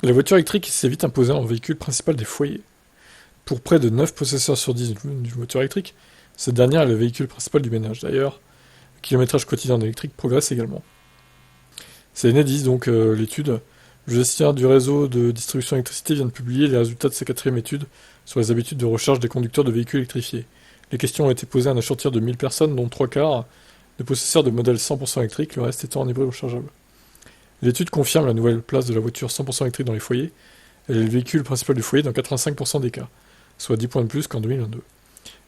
La voiture électrique s'est vite imposée en véhicule principal des foyers. Pour près de 9 possesseurs sur 10 d'une voiture électrique, cette dernière est le véhicule principal du ménage. D'ailleurs, le kilométrage quotidien électrique progresse également. C'est Enedis, donc l'étude. Le gestionnaire du réseau de distribution d'électricité vient de publier les résultats de sa quatrième étude sur les habitudes de recharge des conducteurs de véhicules électrifiés. Les questions ont été posées à un échantillon de 1000 personnes, dont 3 quarts de possesseurs de modèles 100% électriques, le reste étant en hybride rechargeable. L'étude confirme la nouvelle place de la voiture 100% électrique dans les foyers. Elle est le véhicule principal du foyer dans 85% des cas, soit 10 points de plus qu'en 2022,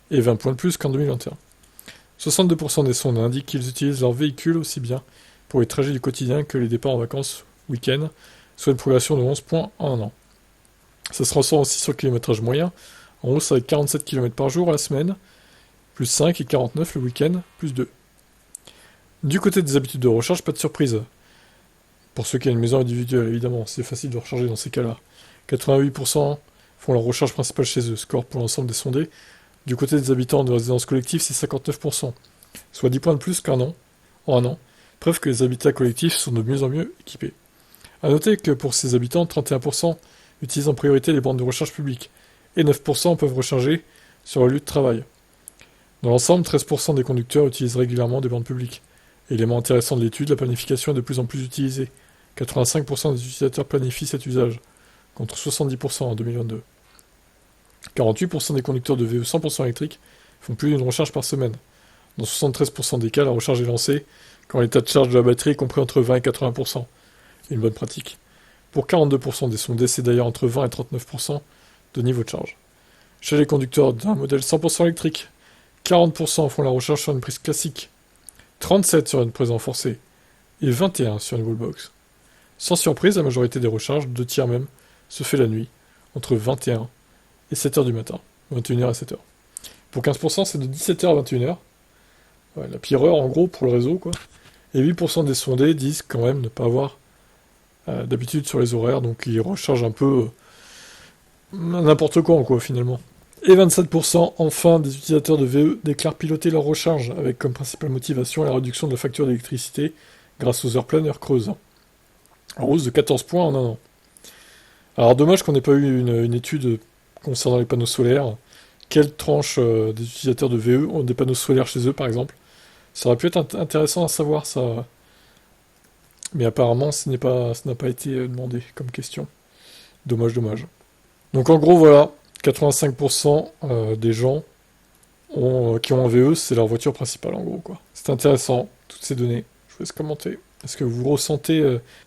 et 20 points de plus qu'en 2021. 62% des sondes indiquent qu'ils utilisent leur véhicule aussi bien pour les trajets du quotidien que les départs en vacances week-end, soit une progression de 11 points en un an. Ça se ressent aussi sur le kilométrage moyen, en hausse avec 47 km par jour à la semaine, plus 5 et 49 le week-end, plus 2. Du côté des habitudes de recharge, pas de surprise. Pour ceux qui ont une maison individuelle, évidemment, c'est facile de recharger dans ces cas-là. 88% font leur recharge principale chez eux, score pour l'ensemble des sondés. Du côté des habitants de résidences collectives, c'est 59%, soit 10 points de plus qu'un an, en un an. Preuve que les habitats collectifs sont de mieux en mieux équipés. A noter que pour ces habitants, 31% utilisent en priorité les bornes de recharge publiques, et 9% peuvent recharger sur leur lieu de travail. Dans l'ensemble, 13% des conducteurs utilisent régulièrement des bornes publiques. Élément intéressant de l'étude, la planification est de plus en plus utilisée. 85% des utilisateurs planifient cet usage, contre 70% en 2022. 48% des conducteurs de VE 100% électriques font plus d'une recharge par semaine. Dans 73% des cas, la recharge est lancée quand l'état de charge de la batterie est compris entre 20 et 80%. Une bonne pratique. Pour 42% des sondés, c'est d'ailleurs entre 20 et 39% de niveau de charge. Chez les conducteurs d'un modèle 100% électrique, 40% font la recharge sur une prise classique, 37% sur une prise renforcée, et 21% sur une wallbox. Sans surprise, la majorité des recharges, 2 tiers même, se fait la nuit, entre 21 et 7h du matin, 21h à 7h. Pour 15%, c'est de 17h à 21h. Ouais, la pire heure, en gros, pour le réseau, quoi. Et 8% des sondés disent quand même ne pas avoir d'habitude sur les horaires, donc ils rechargent un peu n'importe quoi, finalement. Et 27%, enfin, des utilisateurs de VE déclarent piloter leur recharge, avec comme principale motivation la réduction de la facture d'électricité grâce aux heures pleines et heures creuses. En hausse de 14 points en un an. Alors dommage qu'on n'ait pas eu une étude concernant les panneaux solaires. Quelle tranche des utilisateurs de VE ont des panneaux solaires chez eux, par exemple? Ça aurait pu être intéressant à savoir, ça. Mais apparemment, ça n'a pas été demandé comme question. Dommage, dommage. Donc en gros, voilà, 85% des gens qui ont un VE, c'est leur voiture principale, en gros, quoi. C'est intéressant, toutes ces données. Je vous laisse commenter. Est-ce que vous ressentez,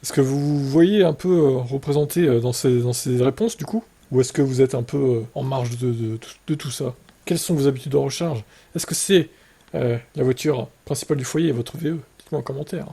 est-ce que vous voyez un peu représenté dans ces réponses, du coup? Ou est-ce que vous êtes un peu en marge de tout ça? Quelles sont vos habitudes de recharge? Est-ce que c'est la voiture principale du foyer, votre VE? Dites-moi en commentaire.